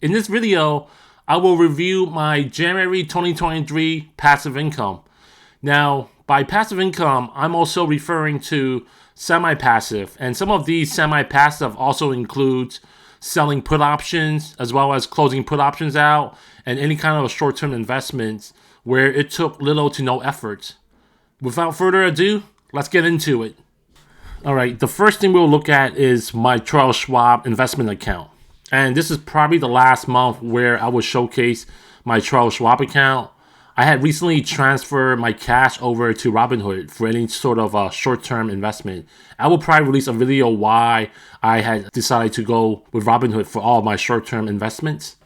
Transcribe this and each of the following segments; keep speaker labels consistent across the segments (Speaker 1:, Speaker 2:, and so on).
Speaker 1: In this video, I will review my January 2023 passive income. Now, by passive income, I'm also referring to semi-passive, and some of these semi-passive also includes selling put options as well as closing put options out and any kind of short-term investments where it took little to no effort. Without further ado, let's get into it. All right, the first thing we'll look at is my Schwab investment account. And this is probably the last month where I will showcase my Schwab account. I had recently transferred my cash over to Robinhood for any sort of a short-term investment. I will probably release a video why I had decided to go with Robinhood for all of my short-term investments.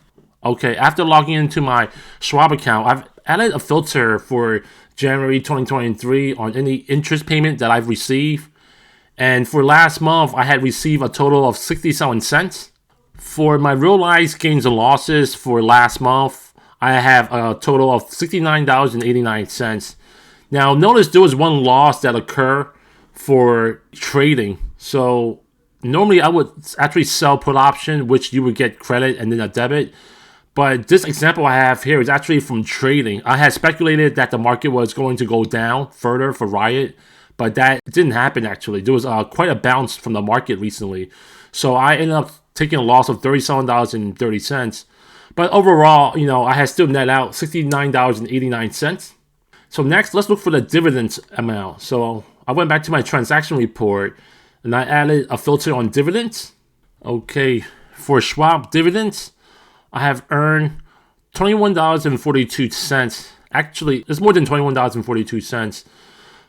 Speaker 1: Okay, after logging into my Schwab account, I've added a filter for January 2023 on any interest payment that I've received. And for last month, I had received a total of 67 cents. For my realized gains and losses for last month, I have a total of $69.89. Now, notice there was one loss that occurred for trading. So normally I would actually sell put option, which you would get credit and then a debit. But this example I have here is actually from trading. I had speculated that the market was going to go down further for Riot, but that didn't happen actually. There was quite a bounce from the market recently. So I ended up taking a loss of $37.30. But overall, I had still net out $69.89. So next, let's look for the dividends amount. So I went back to my transaction report and I added a filter on dividends. Okay, for Schwab dividends, I have earned $21.42. Actually, it's more than $21.42.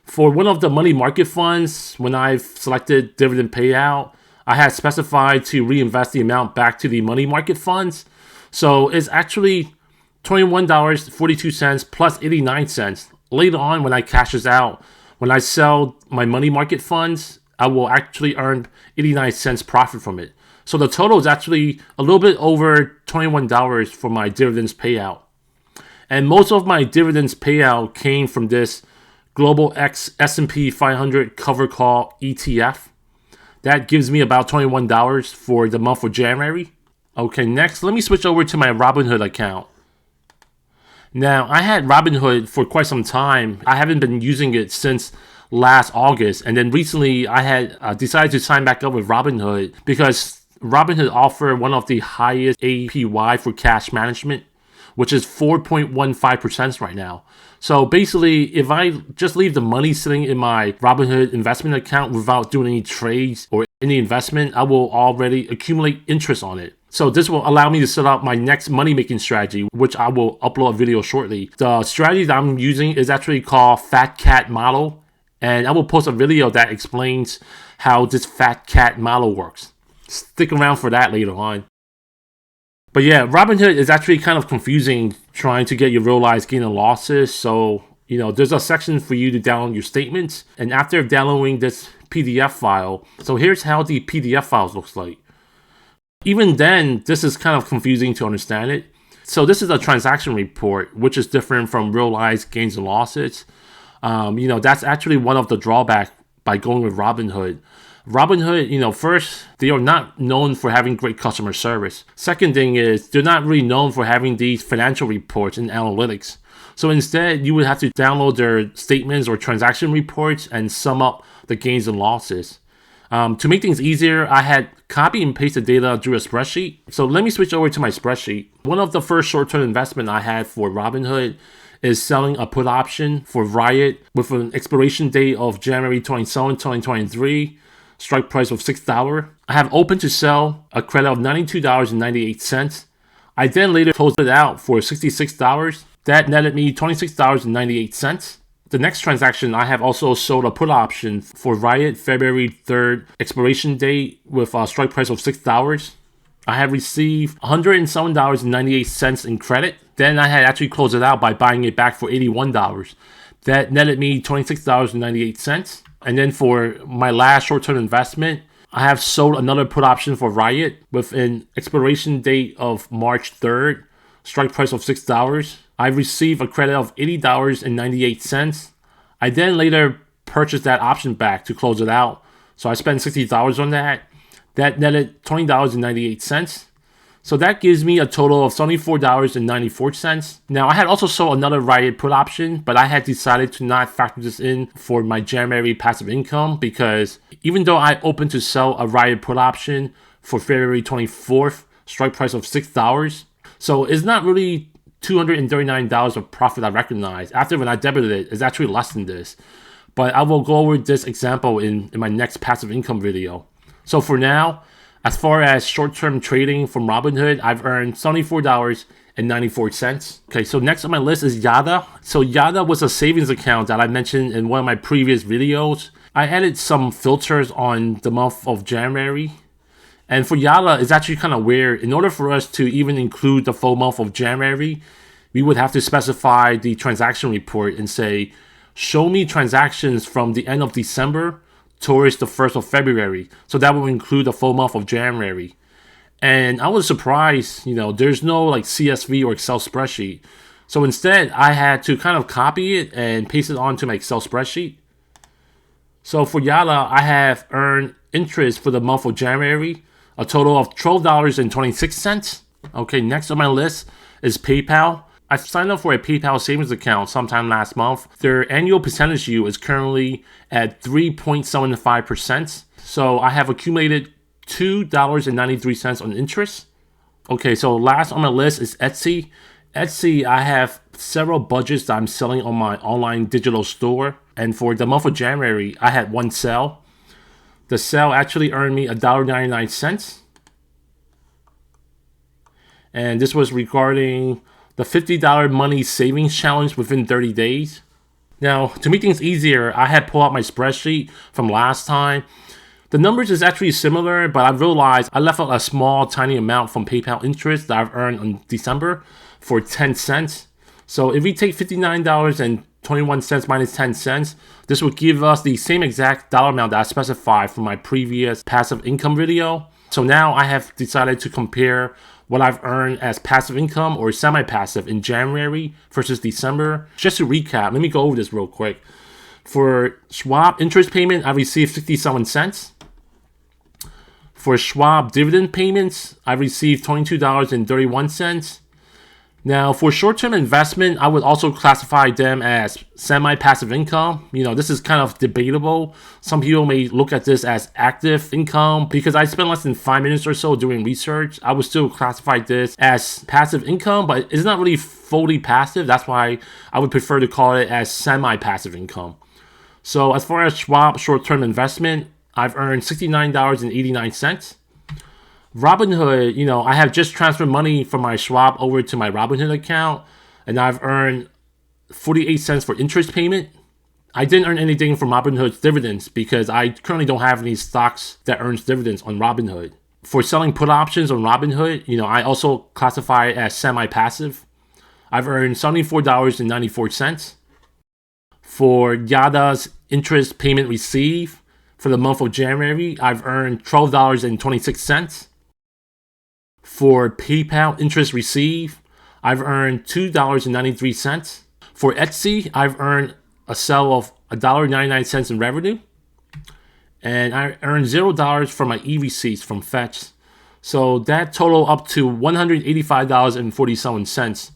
Speaker 1: For one of the money market funds, when I've selected dividend payout, I had specified to reinvest the amount back to the money market funds. So it's actually $21.42 plus 89 cents. Later on, when I cash this out, when I sell my money market funds, I will actually earn 89 cents profit from it. So the total is actually a little bit over $21 for my dividends payout. And most of my dividends payout came from this Global X S&P 500 cover call ETF. That gives me about $21 for the month of January. Okay, next, let me switch over to my Robinhood account. Now, I had Robinhood for quite some time. I haven't been using it since last August. And then recently, I had decided to sign back up with Robinhood because Robinhood offered one of the highest APY for cash management, which is 4.15% right now. So basically, if I just leave the money sitting in my Robinhood investment account without doing any trades or any investment, I will already accumulate interest on it. So this will allow me to set up my next money-making strategy, which I will upload a video shortly. The strategy that I'm using is actually called Fat Cat Model, and I will post a video that explains how this Fat Cat model works. Stick around for that later on. But yeah, Robinhood is actually kind of confusing trying to get your realized gain and losses. So, there's a section for you to download your statements. And after downloading this PDF file, so here's how the PDF files looks like. Even then, this is kind of confusing to understand it. So this is a transaction report, which is different from realized gains and losses. That's actually one of the drawbacks by going with Robinhood. Robinhood, first, they are not known for having great customer service. Second thing is, they're not really known for having these financial reports and analytics. So instead, you would have to download their statements or transaction reports and sum up the gains and losses. To make things easier, I had copy and paste the data through a spreadsheet. So let me switch over to my spreadsheet. One of the first short-term investment I had for Robinhood is selling a put option for Riot with an expiration date of January 27, 2023. Strike price of $6. I have open to sell a credit of $92.98. I then later closed it out for $66. That netted me $26.98. The next transaction, I have also sold a put option for Riot February 3rd expiration date with a strike price of $6. I have received $107.98 in credit. Then I had actually closed it out by buying it back for $81. That netted me $26.98. And then for my last short-term investment, I have sold another put option for Riot with an expiration date of March 3rd, strike price of $6. I received a credit of $80.98. I then later purchased that option back to close it out. So I spent $60 on that. That netted $20.98. So that gives me a total of $74.94. Now, I had also sold another Riot put option, but I had decided to not factor this in for my January passive income because even though I opened to sell a Riot put option for February 24th, strike price of $6, so it's not really $239 of profit I recognize. After when I debited it, it's actually less than this. But I will go over this example in my next passive income video. So for now, as far as short-term trading from Robinhood, I've earned $74.94. Okay, so next on my list is Yada. So Yada was a savings account that I mentioned in one of my previous videos. I added some filters on the month of January. And for Yada, it's actually kind of weird. In order for us to even include the full month of January, we would have to specify the transaction report and say, show me transactions from the end of December towards the 1st of February. So that will include the full month of January. And I was surprised, there's no like CSV or Excel spreadsheet. So instead, I had to kind of copy it and paste it onto my Excel spreadsheet. So for Yada, I have earned interest for the month of January, a total of $12.26. Okay, next on my list is PayPal. I signed up for a PayPal savings account sometime last month. Their annual percentage yield is currently at 3.75%. So I have accumulated $2.93 on interest. Okay, so last on my list is Etsy. Etsy, I have several budgets that I'm selling on my online digital store. And for the month of January, I had one sale. The sale actually earned me $1.99. And this was regarding the $50 money savings challenge within 30 days. Now, to make things easier, I had pulled out my spreadsheet from last time. The numbers is actually similar, but I realized I left out a small, tiny amount from PayPal interest that I've earned in December for 10 cents. So if we take $59.21 minus 10 cents, this would give us the same exact dollar amount that I specified from my previous passive income video. So now I have decided to compare what I've earned as passive income or semi-passive in January versus December. Just to recap, let me go over this real quick. For Schwab interest payment, I received 67 cents. For Schwab dividend payments, I received $22.31. Now, for short-term investment, I would also classify them as semi-passive income. This is kind of debatable. Some people may look at this as active income. Because I spent less than 5 minutes or so doing research, I would still classify this as passive income, but it's not really fully passive. That's why I would prefer to call it as semi-passive income. So as far as Schwab short-term investment, I've earned $69.89. Robinhood, I have just transferred money from my Schwab over to my Robinhood account, and I've earned 48 cents for interest payment. I didn't earn anything from Robinhood's dividends because I currently don't have any stocks that earns dividends on Robinhood. For selling put options on Robinhood, I also classify it as semi-passive. I've earned $74.94. For Yada's interest payment received for the month of January, I've earned $12.26. For PayPal interest received, I've earned $2.93. For Etsy, I've earned a sale of $1.99 in revenue. And I earned $0 from my e-receipts from Fetch. So that total up to $185.47,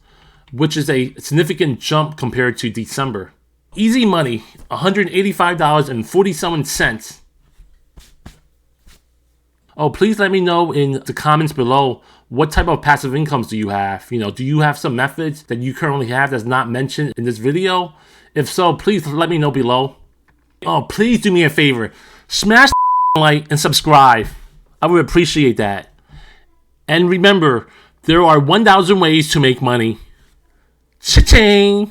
Speaker 1: which is a significant jump compared to December. Easy money, $185.47. Oh, please let me know in the comments below, what type of passive incomes do you have? Do you have some methods that you currently have that's not mentioned in this video? If so, please let me know below. Oh, please do me a favor. Smash the like and subscribe. I would appreciate that. And remember, there are 1,000 ways to make money. Cha-ching!